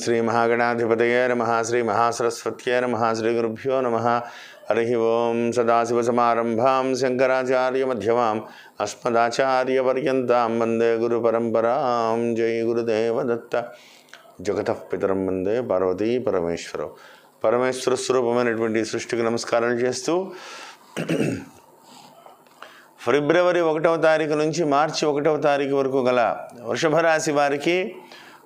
శ్రీ మహాగణాధిపతయే నమః శ్రీ మహాసరస్వత్యే నమః శ్రీ గురుభ్యో నమః హరి ఓం సదాశివసమారంభాం శంకరాచార్యమధ్యమాం అస్మదాచార్యపర్యంతాం వందే గురుపరంపరాం. జై గురుదేవదత్త. జగతః పితరం వందే పార్వతీ పరమేశ్వరం. పరమేశ్వర స్వరూపమైనటువంటి సృష్టికి నమస్కారాలు చేస్తూ ఫిబ్రవరి 1వ తారీఖు నుంచి మార్చి 1వ తారీఖు వరకు గల వృషభ రాశి వారికి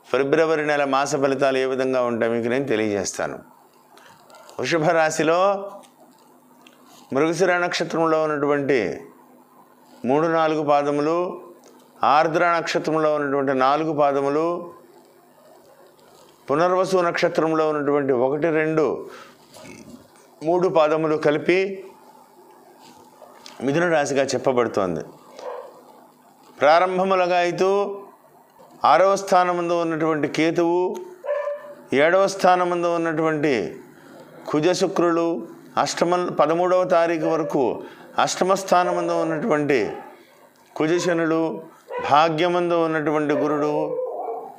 ఫిబ్రవరి నెల మాస ఫలితాలు ఏ విధంగా ఉంటాయి మీకు నేను తెలియజేస్తాను. వృషభ రాశిలో మృగశిర నక్షత్రంలో ఉన్నటువంటి 3-4 పాదములు, ఆర్ద్ర నక్షత్రంలో ఉన్నటువంటి 4 పాదములు, పునర్వసు నక్షత్రంలో ఉన్నటువంటి 1, 2, 3 పాదములు కలిపి మిథున రాశిగా చెప్పబడుతోంది. ప్రారంభములుగా అయితే 6వ స్థానమందు ఉన్నటువంటి కేతువు, 7వ స్థానమందు ఉన్నటువంటి కుజ శుక్రులు, 13వ తారీఖు వరకు అష్టమ స్థానమందు ఉన్నటువంటి కుజశనులు, భాగ్యమందు ఉన్నటువంటి గురుడు,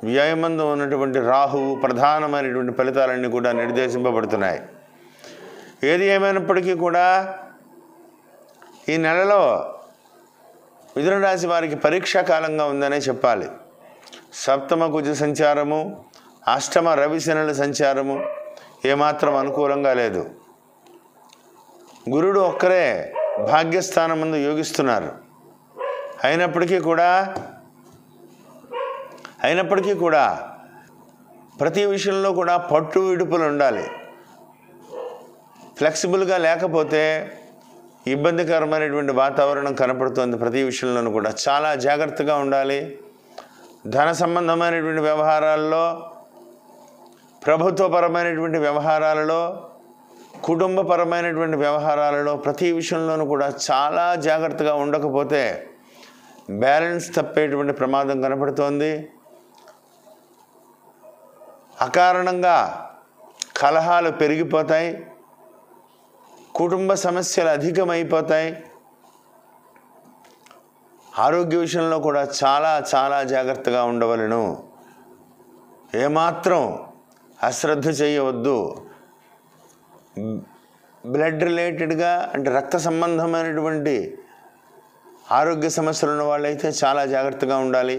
వ్యయమందు ఉన్నటువంటి రాహువు ప్రధానమైనటువంటి ఫలితాలన్నీ కూడా నిర్దేశింపబడుతున్నాయి. ఏది ఏమైనప్పటికీ కూడా ఈ నెలలో మిథున రాశి వారికి పరీక్షా కాలంగా ఉందనే చెప్పాలి. సప్తమ కుజ సంచారము, అష్టమ రవి శనుల సంచారము ఏమాత్రం అనుకూలంగా లేదు. గురుడు ఒక్కరే భాగ్యస్థానం ముందు యోగిస్తున్నారు. అయినప్పటికీ కూడా ప్రతి విషయంలో కూడా పట్టు విడుపులు ఉండాలి. ఫ్లెక్సిబుల్గా లేకపోతే ఇబ్బందికరమైనటువంటి వాతావరణం కనపడుతుంది. ప్రతి విషయంలోనూ కూడా చాలా జాగ్రత్తగా ఉండాలి. ధన సంబంధమైనటువంటి వ్యవహారాల్లో, ప్రభుత్వపరమైనటువంటి వ్యవహారాలలో, కుటుంబపరమైనటువంటి వ్యవహారాలలో ప్రతి విషయంలోనూ కూడా చాలా జాగ్రత్తగా ఉండకపోతే బ్యాలెన్స్ తప్పేటువంటి ప్రమాదం కనపడుతోంది. అకారణంగా కలహాలు పెరిగిపోతాయి, కుటుంబ సమస్యలు అధికమైపోతాయి. ఆరోగ్య విషయంలో కూడా చాలా జాగ్రత్తగా ఉండవలెను. ఏమాత్రం అశ్రద్ధ చేయవద్దు. బ్లడ్ రిలేటెడ్గా అంటే రక్త సంబంధమైనటువంటి ఆరోగ్య సమస్యలు ఉన్న వాళ్ళైతే చాలా జాగ్రత్తగా ఉండాలి.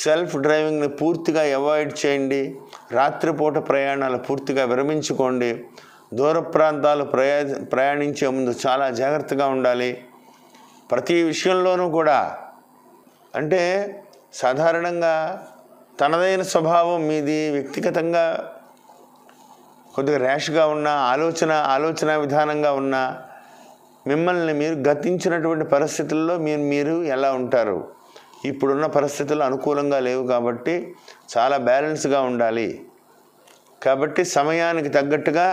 సెల్ఫ్ డ్రైవింగ్ని పూర్తిగా అవాయిడ్ చేయండి. రాత్రిపూట ప్రయాణాలు పూర్తిగా విరమించుకోండి. దూర ప్రాంతాలు ప్రయాణించే ముందు చాలా జాగ్రత్తగా ఉండాలి. ప్రతి విషయంలోనూ కూడా అంటే సాధారణంగా తనదైన స్వభావం మీది, వ్యక్తిగతంగా కొద్దిగా ర్యాష్గా ఉన్న ఆలోచన విధానంగా ఉన్న మిమ్మల్ని మీరు గతించినటువంటి పరిస్థితుల్లో మీరు ఎలా ఉంటారు? ఇప్పుడున్న పరిస్థితులు అనుకూలంగా లేవు కాబట్టి చాలా బ్యాలెన్స్గా ఉండాలి. కాబట్టి సమయానికి తగ్గట్టుగా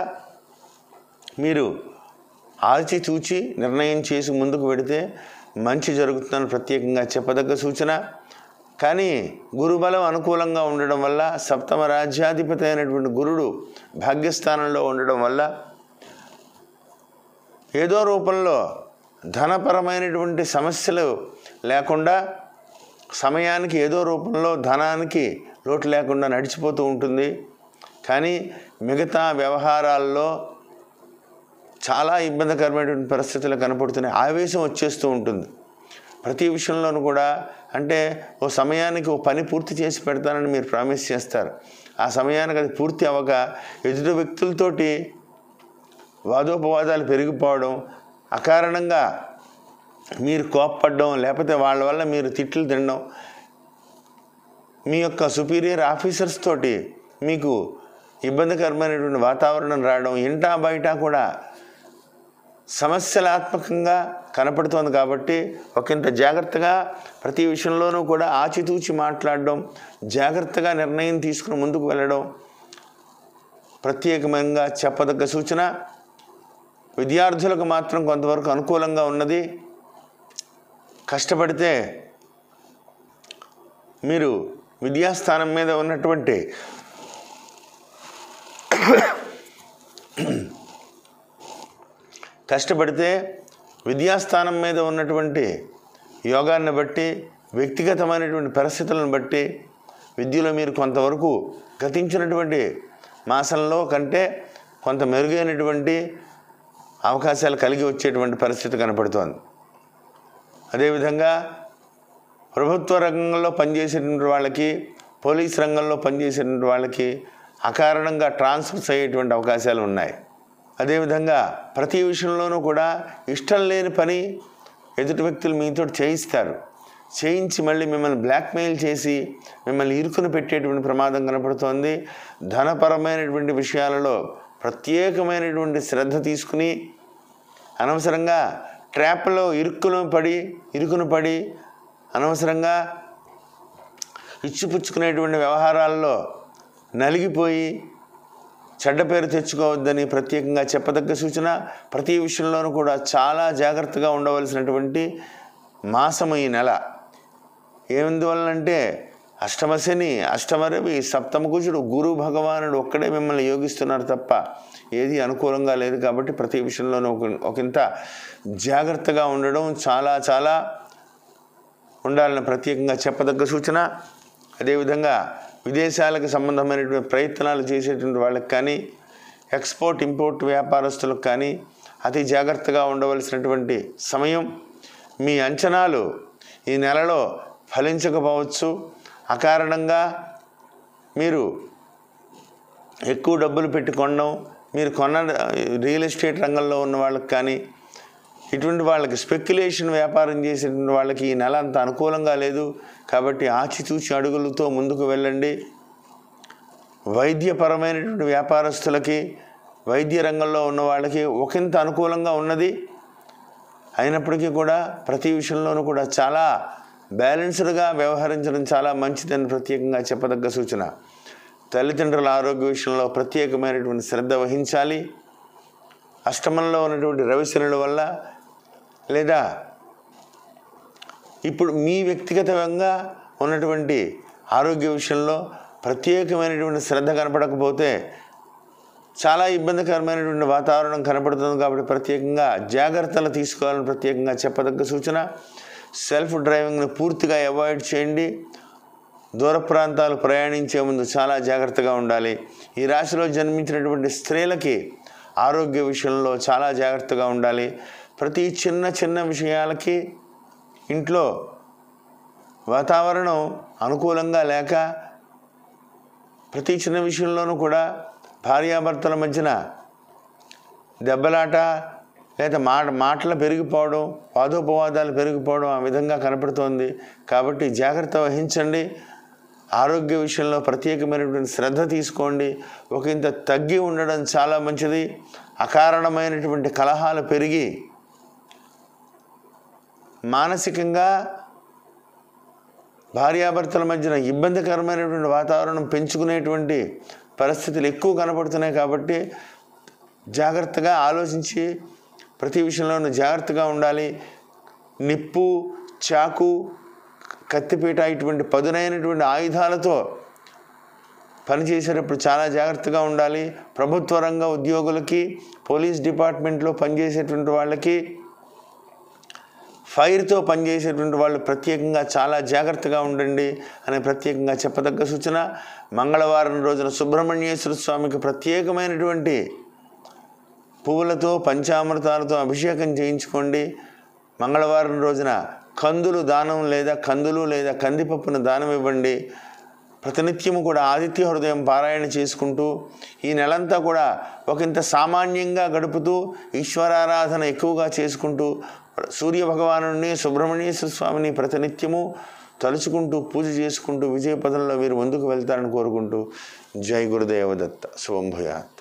మీరు ఆచితూచి నిర్ణయం చేసి ముందుకు పెడితే మంచి జరుగుతుందని ప్రత్యేకంగా చెప్పదగ్గ సూచన. కానీ గురుబలం అనుకూలంగా ఉండడం వల్ల, సప్తమ రాజ్యాధిపతి అయినటువంటి గురుడు భాగ్యస్థానంలో ఉండడం వల్ల ఏదో రూపంలో ధనపరమైనటువంటి సమస్యలు లేకుండా, సమయానికి ఏదో రూపంలో ధనానికి లోటు లేకుండా నడిచిపోతూ ఉంటుంది. కానీ మిగతా వ్యవహారాల్లో చాలా ఇబ్బందికరమైనటువంటి పరిస్థితులు కనపడుతున్నాయి. ఆవేశం వచ్చేస్తూ ఉంటుంది ప్రతి విషయంలోనూ కూడా. అంటే ఓ సమయానికి ఓ పని పూర్తి చేసి పెడతానని మీరు ప్రామిస్ చేస్తారు. ఆ సమయానికి అది పూర్తి అవ్వక ఎదుటి వ్యక్తులతోటి వాదోపవాదాలు పెరిగిపోవడం, అకారణంగా మీరు కోప్పడడం, లేకపోతే వాళ్ళ వల్ల మీరు తిట్లు తినడం, మీ యొక్క సుపీరియర్ ఆఫీసర్స్ తోటి మీకు ఇబ్బందికరమైనటువంటి వాతావరణం రావడం, ఇంటా బయట కూడా సమస్యలాత్మకంగా కనపడుతోంది. కాబట్టి ఒకంత జాగ్రత్తగా ప్రతి విషయంలోనూ కూడా ఆచితూచి మాట్లాడడం, జాగ్రత్తగా నిర్ణయం తీసుకుని ముందుకు వెళ్ళడం ప్రత్యేకంగా చెప్పదగ్గ సూచన. విద్యార్థులకు మాత్రం కొంతవరకు అనుకూలంగా ఉన్నది. కష్టపడితే మీరు విద్యాస్థానం మీద ఉన్నటువంటి విద్యాస్థానం మీద ఉన్నటువంటి యోగాన్ని బట్టి, వ్యక్తిగతమైనటువంటి పరిస్థితులను బట్టి విద్యలో మీరు కొంతవరకు గతించినటువంటి మాసంలో కంటే కొంత మెరుగైనటువంటి అవకాశాలు కలిగి వచ్చేటువంటి పరిస్థితి కనపడుతోంది. అదేవిధంగా ప్రభుత్వ రంగంలో పనిచేసేటువంటి వాళ్ళకి, పోలీస్ రంగంలో పనిచేసేటువంటి వాళ్ళకి అకారణంగా ట్రాన్స్ఫర్స్ అయ్యేటువంటి అవకాశాలు ఉన్నాయి. అదేవిధంగా ప్రతి విషయంలోనూ కూడా ఇష్టం లేని పని ఎదుటి వ్యక్తులు మీతో చేయిస్తారు. చేయించి మళ్ళీ మిమ్మల్ని బ్లాక్మెయిల్ చేసి మిమ్మల్ని ఇరుకుని పెట్టేటువంటి ప్రమాదం కనపడుతోంది. ధనపరమైనటువంటి విషయాలలో ప్రత్యేకమైనటువంటి శ్రద్ధ తీసుకుని అనవసరంగా ట్రాప్లో ఇరుకును పడి అనవసరంగా ఇచ్చిపుచ్చుకునేటువంటి వ్యవహారాల్లో నలిగిపోయి చెడ్డ పేరు తెచ్చుకోవద్దని ప్రత్యేకంగా చెప్పదగ్గ సూచన. ప్రతి విషయంలోనూ కూడా చాలా జాగ్రత్తగా ఉండవలసినటువంటి మాసము ఈ నెల. ఎందువల్లంటే అష్టమశని, అష్టమరవి, సప్తమకుజుడు, గురు భగవానుడు ఒక్కడే మిమ్మల్ని యోగిస్తున్నారు తప్ప ఏది అనుకూలంగా లేదు. కాబట్టి ప్రతి విషయంలోనూ ఒకంత జాగ్రత్తగా ఉండడం చాలా చాలా ఉండాలని ప్రత్యేకంగా చెప్పదగ్గ సూచన. అదేవిధంగా విదేశాలకు సంబంధమైనటువంటి ప్రయత్నాలు చేసేటువంటి వాళ్ళకి కానీ, ఎక్స్పోర్ట్ ఇంపోర్ట్ వ్యాపారస్తులకు కానీ అతి జాగ్రత్తగా ఉండవలసినటువంటి సమయం. మీ అంచనాలు ఈ నెలలో ఫలించకపోవచ్చు. అకారణంగా మీరు ఎక్కువ డబ్బులు పెట్టి కొనడం, మీరు కొన్న రియల్ ఎస్టేట్ రంగంలో ఉన్న వాళ్ళకి కానీ, ఇటువంటి వాళ్ళకి స్పెక్యులేషన్ వ్యాపారం చేసేటువంటి వాళ్ళకి ఈ నెల అంత అనుకూలంగా లేదు. కాబట్టి ఆచితూచి అడుగులతో ముందుకు వెళ్ళండి. వైద్యపరమైనటువంటి వ్యాపారస్తులకి, వైద్య రంగంలో ఉన్న వాళ్ళకి ఒకంత అనుకూలంగా ఉన్నది. అయినప్పటికీ కూడా ప్రతి విషయంలోనూ కూడా చాలా బ్యాలెన్స్డ్గా వ్యవహరించడం చాలా మంచిదని ప్రత్యేకంగా చెప్పదగ్గ సూచన. తల్లిదండ్రుల ఆరోగ్య విషయంలో ప్రత్యేకమైనటువంటి శ్రద్ధ వహించాలి. అష్టమంలో ఉన్నటువంటి రవిశనుల వల్ల లేదా ఇప్పుడు మీ వ్యక్తిగతంగా ఉన్నటువంటి ఆరోగ్య విషయంలో ప్రత్యేకమైనటువంటి శ్రద్ధ కనపడకపోతే చాలా ఇబ్బందికరమైనటువంటి వాతావరణం కనపడుతుంది. కాబట్టి ప్రత్యేకంగా జాగ్రత్తలు తీసుకోవాలని ప్రత్యేకంగా చెప్పదగ్గ సూచన. సెల్ఫ్ డ్రైవింగ్ని పూర్తిగా అవాయిడ్ చేయండి. దూర ప్రాంతాలు ప్రయాణించే ముందు చాలా జాగ్రత్తగా ఉండాలి. ఈ రాశిలో జన్మించినటువంటి స్త్రీలకి ఆరోగ్య విషయంలో చాలా జాగ్రత్తగా ఉండాలి. ప్రతి చిన్న చిన్న విషయాలకి ఇంట్లో వాతావరణం అనుకూలంగా లేక ప్రతి చిన్న విషయంలోనూ కూడా భార్యాభర్తల మధ్యన దెబ్బలాట లేదా మాటలు పెరిగిపోవడం, వాదోపవాదాలు పెరిగిపోవడం ఆ విధంగా కనపడుతోంది. కాబట్టి జాగ్రత్త వహించండి. ఆరోగ్య విషయంలో ప్రత్యేకమైనటువంటి శ్రద్ధ తీసుకోండి. ఒకంత తగ్గి ఉండడం చాలా మంచిది. అకారణమైనటువంటి కలహాలు పెరిగి మానసికంగా భార్యాభర్తల మధ్యన ఇబ్బందికరమైనటువంటి వాతావరణం పెంచుకునేటువంటి పరిస్థితులు ఎక్కువ కనపడుతున్నాయి. కాబట్టి జాగ్రత్తగా ఆలోచించి ప్రతి విషయంలోనూ జాగ్రత్తగా ఉండాలి. నిప్పు, చాకు, కత్తిపీట ఇటువంటి పదునైనటువంటి ఆయుధాలతో పనిచేసేటప్పుడు చాలా జాగ్రత్తగా ఉండాలి. ప్రభుత్వ రంగ ఉద్యోగులకి, పోలీస్ డిపార్ట్మెంట్లో పనిచేసేటువంటి వాళ్ళకి, ఫైర్తో పనిచేసేటువంటి వాళ్ళు ప్రత్యేకంగా చాలా జాగ్రత్తగా ఉండండి అని ప్రత్యేకంగా చెప్పదగ్గ సూచన. మంగళవారం రోజున సుబ్రహ్మణ్యేశ్వర స్వామికి ప్రత్యేకమైనటువంటి పువ్వులతో పంచామృతాలతో అభిషేకం చేయించుకోండి. మంగళవారం రోజున కందులు లేదా కందిపప్పును దానం ఇవ్వండి. ప్రతినిత్యము కూడా ఆదిత్య హృదయం పారాయణ చేసుకుంటూ ఈ నెలంతా కూడా ఒకంత సామాన్యంగా గడుపుతూ ఈశ్వరారాధన ఎక్కువగా చేసుకుంటూ సూర్యభగవానుడిని, సుబ్రహ్మణ్యేశ్వర స్వామిని ప్రతినిత్యము తలుచుకుంటూ పూజ చేసుకుంటూ విజయపదంలో మీరు ముందుకు వెళ్తారని కోరుకుంటూ జై గురుదేవదత్త. శుభం భూయాత్.